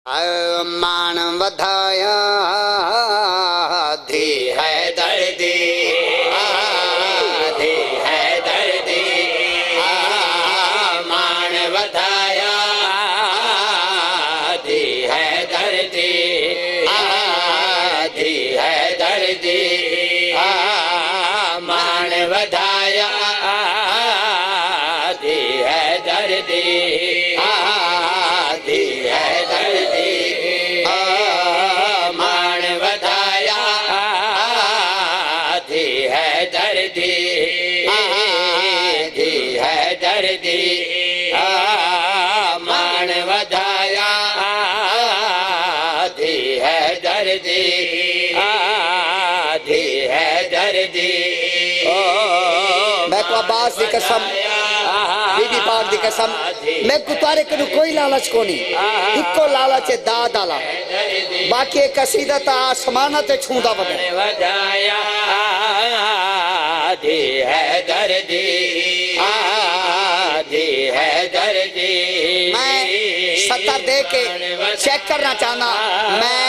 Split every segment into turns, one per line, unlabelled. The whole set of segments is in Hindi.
मान वधाया धी है दर्दी, धी है दर्दी, मान वधाया धी है दर्दी, धी है दर्दी, मान वधाया धी है दर्दी, धी है दर्दी, मान वधाया धी है दर्दी, धी है दर्दी, मान वधाया धी है दर्दी, धी है दर्दी। मैं को अब्बास दी कसम, बीबी पाक दी कसम, मैं कुतारे कनु कोई लालच को नहीं, इको लालच है दाद आला, बाकी एक कसीदत आसमान ते छूंदा बदे वधाया धी है दर्दी, धी है दर्दी। मैं 70 दे के चेक करना चाहना, मैं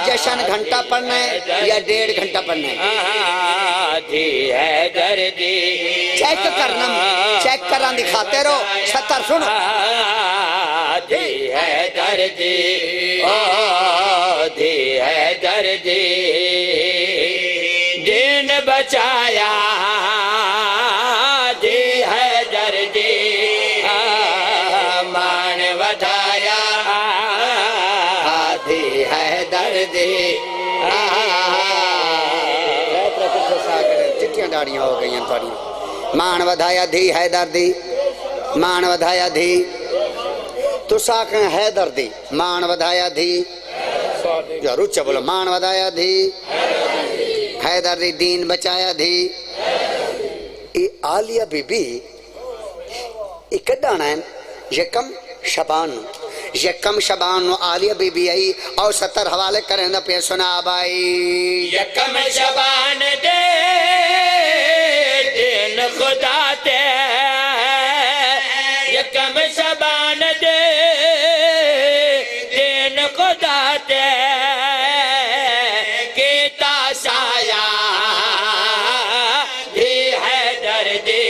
जशन घंटा पढ़ना है या 1.5 घंटा पढ़ना है। धी है दर्दी, चेक करना, चेक करना दिखाते रहो। 70 सुनो, धी है दर्दी, ओ धी है दर्दी, दिन बचाया धी है दर्दी, मान वधाया धी है दर्दी। चिट्ठियां दाड़ियां हो गई थोड़ी। मान वधाया धी है दर्दी, मान वधाया धी, तुसा है दर्दी, मान वधाया धी, यार उच्चा बोलो, मान वधाया धी है दर्दी, दीन बचाया धी। ये आलिया बीबी इकड्डाना है यकम शबान, यकम शबान आलिया बीबी आई और 70 हवाले करें ना पे सुना भाई। यकम शबान दे दिन खुदा ते, यकम शबान दे दिन खुदा ते, कीता साया धी है दर्दी,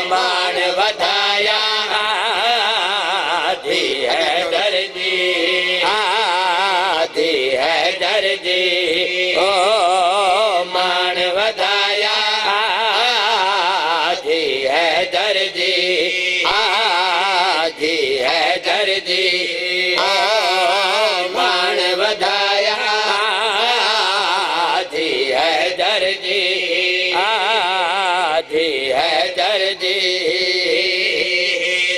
मान वधाया धी है दर्दी, धी है दर्दी, ओ मान वधाया धी है दर्दी, धी है दर्दी, मान वधाया धी है दर्दी, धी है दर्दी।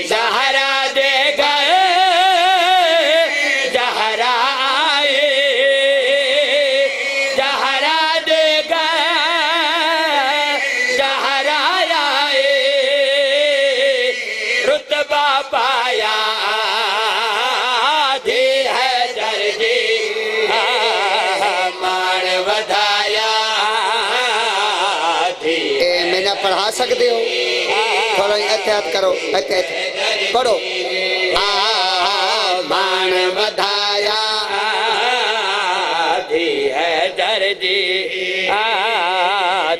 ज़हरा दे गए ज़हरा आए, ज़हरा दे गए ज़हरा आए, रुतबा पाया धी है दर्दी, मान वधाया धी। मैंने पढ़ा सकते हो, थोड़ा एहतियात करो, एहतियात पढ़ो। मान वधाया धी है दर्दी,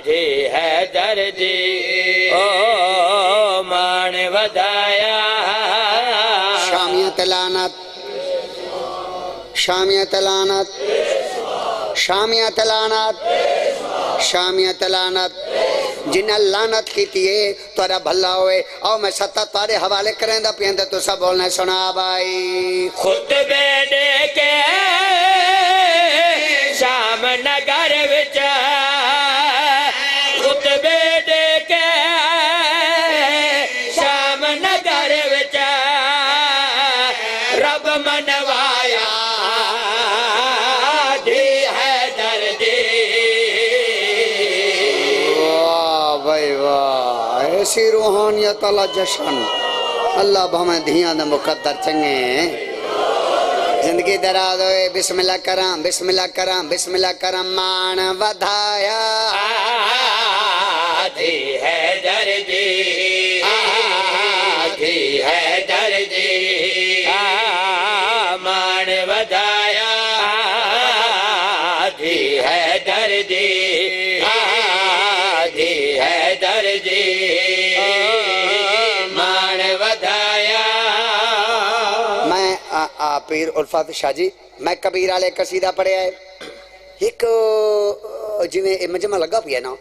धी है दर्दी, ओ मान वधाया। शामियत लानत, शामियत लानत, शामियत लानत, शामियत लानत, जिन्हें लानत की तोरा भला होए। और मैं 70 तारे हवाले करेंदा पिंदा तो सब बोलना सुना भाई। खुतबे दे के शाम नगर विच, खुतबे दे के शाम नगर विच, रब मनवाया धी है दर्दी। भाई वाह, ऐसी रूहानियत अल्लाह जशन, अल्लाह हमें धियां दे मुकद्दर चंगे, जिंदगी दराज होए। बिस्मिल्लाह करां, बिस्मिल्लाह करां, बिस्मिल्लाह करां। मान वधाया धी है दर्दी, धी है दर्दी,
जी धी है दर जी मान वधाया।
मैं पीर उल्फत शाह जी मैं कबीर वाले कसीदा पढ़िया है एक जिमें मजमा लगा पिया ना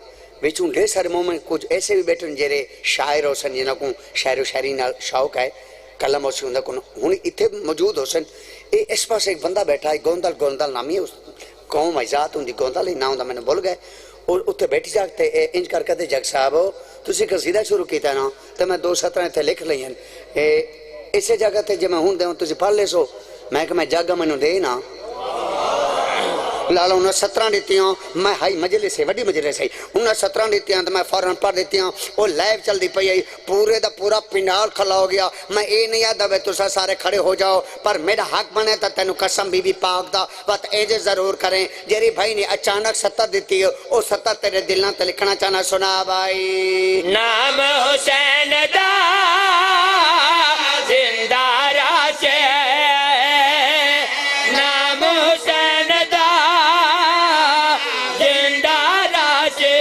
बिचू ढेर सारे मोमेंट कुछ ऐसे भी बैठे जेरे शायर हो सन जिन्हों को शायरो शायरी नाल शौक है कलम हो सी हूँ इतने मौजूद हो सन इस पास एक बंदा बैठा है गोंदल गोंदल नामी उस कौम आजाद होंगी गोंदल ही ना होंगे मैंने भुल गए और उत्थे बैठी जाते इंज कर कहते जग साहब तुसी कसीदा शुरू किया ना तो मैं 2 सतरां इत्थे लिख ली इसे जगह ते जे मैं हूँ देव तुसी पढ़ ले सो मैं जग मैनू दे ना ला लो उन्हें 17 दित्तियां मैं हाई मजलिस है वड्डी मजलिस है उन्हें 17 दित्तियां तो मैं फौरन पढ़ दित्तियां वो लाइव चलती पई आई पूरे दा पूरा पिंडाल खला हो गया। मैं ये नहीं आता वे तुसा सारे खड़े हो जाओ पर मेरा हक बने तो तेन कसम बीबी पाक दा बत एज जरूर करें जेरी भाई ने अचानक 70 दित्ती है वो 70 तेरे दिल ते लिखना चाहना सुना भाई।
नाम हुसैन दा जिंदा राशे नाम हुसैन दा जिंदा राशे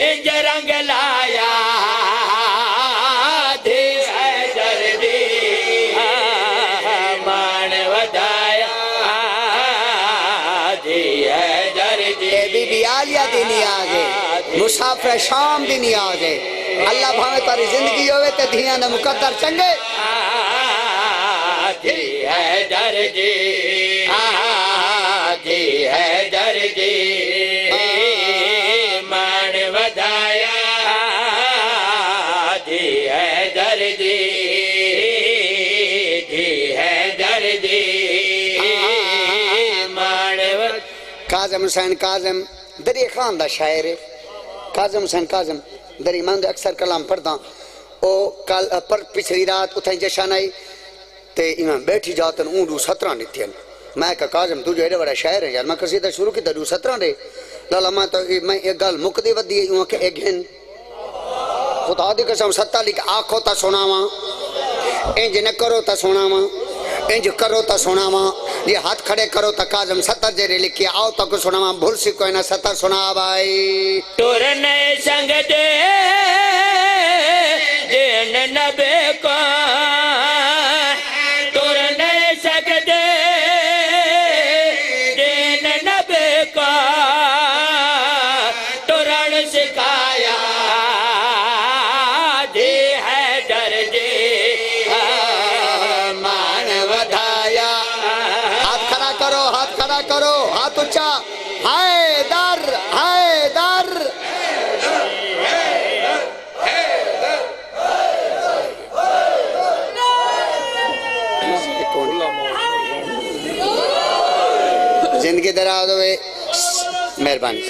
इंज रंग लाया धी है दर्दी मान वधाया धी है दर्दी।
बीबी आलिया दी नियाज़े मुसाफिर शाम दी नियाज़े अल्लाह भावे तारी जिंदगी होवे ते धियां दा मुकद्दर चंगे
धी है दर्दी धी है दर्दी मान वधाया धी है दर्दी धी है दर्दी मान
काज़म हुसैन काज़म दरिया खान दा शायर है काज़म हुसैन काज़म दरी मैं अक्सर कलाम पढ़दा ओ कल पर पिछली रात उथे जशन आई ते इमाम बैठी जातन ऊँडू 17 दित्तियन मैं कहा काज़म तुझे एडे बड़ा शायर है यार मैं कसीदा शुरू किया 17 दे लाला मैं एक गल मुकदी वदी यूं के एक घिन खुदा दी कसम 70 लिख आखो ता सुनावा इंज न करो ता सुनावा इंज करो ता सुनावा ये हाथ खड़े करो ता काज़म 70 जेरे लिखी आओ तक सुनावा भूल सी कोई ना 70 सुना भाई।
तुरने संग दे दिन नबे को तुरने संग दे दिन नबे को तुरण सिखाया धी है दर्दी मान वधाया।
हाथ खड़ा करो हाथ ऊंचा हाय दर जिंदगी दराज होवे मेहरबानी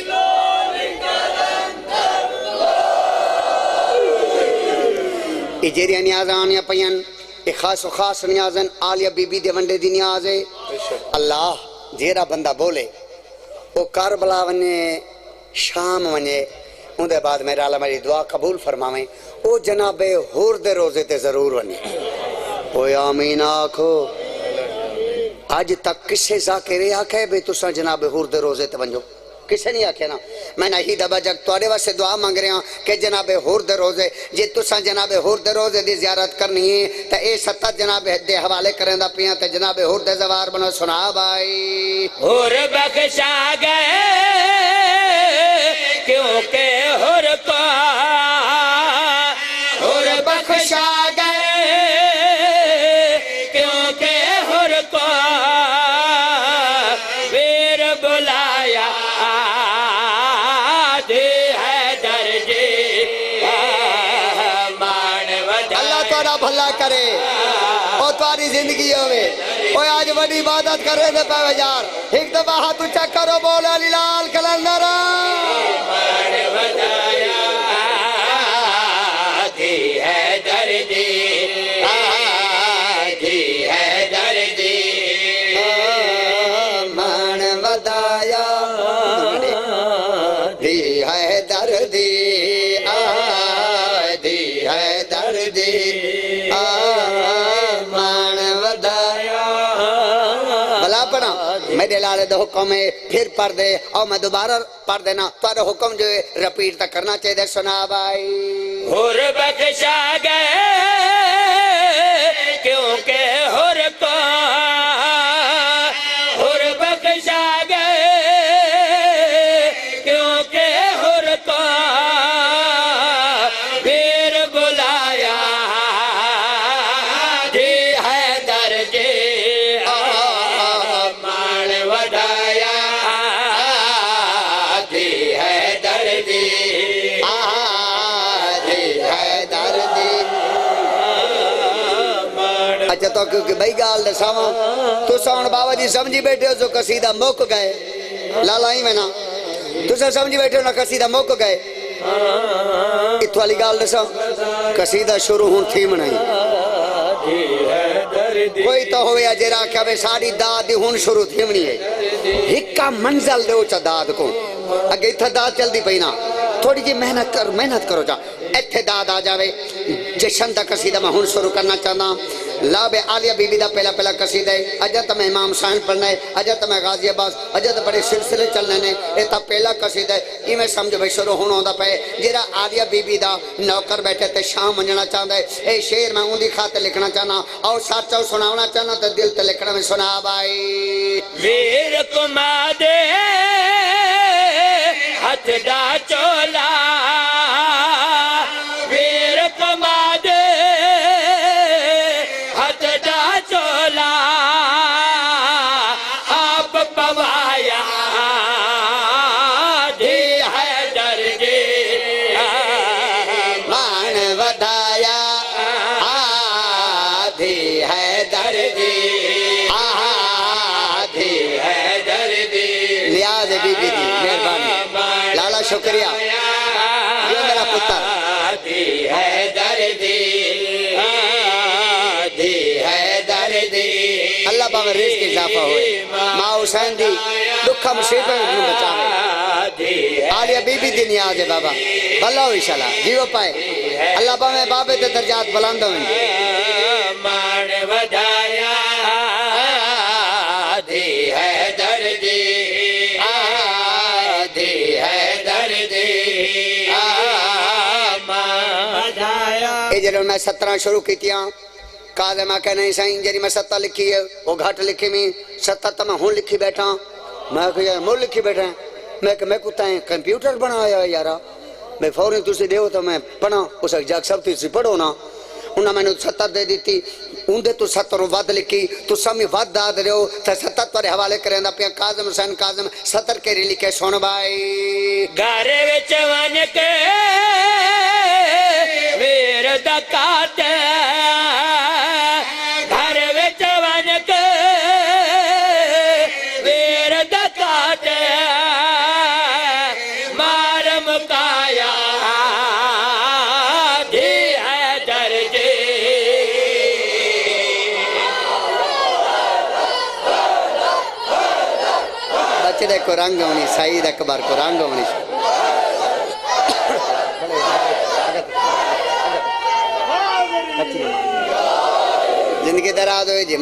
जेरिया नियाज़ आनिया पयन एक खास नियाज़न आलिया बीबी दे वंडे दी नियाज़ है अल्लाह जेरा बंदा बोले वो करबला वने शाम वने उनके बाद मेरा अल्लाह मेरी दुआ कबूल फरमावे वो जनाबे हुर दे रोजे ते जरूर वने ओ आमीन आखो। अज तक किसे जाकिर आखे भी तुसा जनाबे हुर दे रोजे ते वंजो किसे नहीं आखे ना मैं ही दबा जग तुहाडे वास्ते दुआ मंग रहा कि जनाबे हुर दे रोजे जे तुसा जनाबे हुर दे रोजे दी ज़ियारत करनी है तो ये 70 जनाबे दे हवाले करेंदा पिया ते जनाबे हुर दे ज़वार बनो सुना भाई।
हुर बख्शा गए क्योंकि हुर को हुर बख्शा गए क्योंकि हुर को वीर बुलाया धी है दर्दी मान वधाया।
अल्लाह तोरा भला करे और तुम्हारी जिंदगी होवे ओ आज बड़ी इबादत करे दे पावे यार एक दफा हाथ ऊंचा करो बोल अली लाल कलंदर
मान वधाया धी है दर्दी धी है दर्दी
मान वधाया दी है दर्दी दी है दर्दी मान वधाया भला पड़ा मेरे लाले दा हुक्म है फिर पढ़ दे और मैं दोबारा पढ़ देना तारा हुक्म जो है रिपीट तक करना चाहिए सुना भाई
हुर बख्शा गए क्योंकि हुर को हुर बख्शा गए क्योंकि हुर को फिर बुलाया जी है दर्जे मान वधाया जी है दर्जे
अच्छा तो क्योंकि भाई गाल दसावा तू सौन बाबा जी समझी बैठे हो जो कसीदा मुक गए लाला ही में ना तुसा समझी बैठे हो ना कसीदा मुक गए इत्थों वाली गाल दसा कसीदा शुरू हुन थी मनाई कोई तो होवे जेरा आख्या वे साड़ी दाद हुन शुरू थीमनी है हिक्का मंजिल दे चा दाद को अगे इत्थे दाद चलदी पई ना थोड़ी जी मेहनत करो जा इत्थे दाद आ जावे जशन दा कसीदा मैं हुन शुरू करना चाहना लाबे आलिया बीबी दा पहला पहला कसीदा है अजा तो मैं इमाम शान पढ़ना है अजा तो मैं गाजी अब्बास अजा तो बड़े सिलसिले चलने ने ये तो पहला कसीदा है इवें समझ भाई शुरू होना होंदा पे जेरा आलिया बीबी दा नौकर बैठे ते शाम मंजना चाहता है ये शेर मैं उनकी खाते लिखना चाहना और सच सुनावना चाहना तो दिल ते लिखना में सुना भाई
वीर कुमादे हाथ डा चोला वीर कुमादे हाथ डा चोला आप पवाया धी है दर्जे
मान वधाया आधी है दर्दी
धी है दर्जे
नियाज बीबी दी मेहरबानी लाला शुक्रिया ये मेरा पुत्र
धी है दर्दी धी है दर्दी
अल्लाह पावे रिज़्क़ इजाफा होए मां हुसैन दी दुख मुसीबत में बचावे आलिया बीबी दी नियाज है बाबा भला हो इंशाल्लाह जीव पाए अल्लाह पावे बाबे ते दर्जात बुलंद होए
मान वधाया धी है दर्दी धी है दर्दी मान वधाया
ये जब मैं 17 शुरू कीतियां कादे मैं कह नहीं सही जरी मैं 17 लिखी है वो घट लिखी मैं 17 तो मैं हूं लिखी बैठा मैं यार मुल लिखी बैठा मैं कुत्ता कंप्यूटर बनाया यार मैं फौरन तुझे दो तो मैं पढ़ा उस जग सब तुझे पढ़ो ना उन्हें मैंने 70 दे दी उनके तू 70 वध लिखी तू समी वध दाद रहे हो तो 70 तेरे हवाले करेंदा पिया काजम हुसैन काजम 70 केरी लिखे सुन भाई
घर विच वन के वीर दकाते घर विच वन के वीर दकाते मार मुकाया धी है दर्जे
बच्चे को रंग होनी सईद अकबर को रंग होनी जिंदगी दराज हो जी।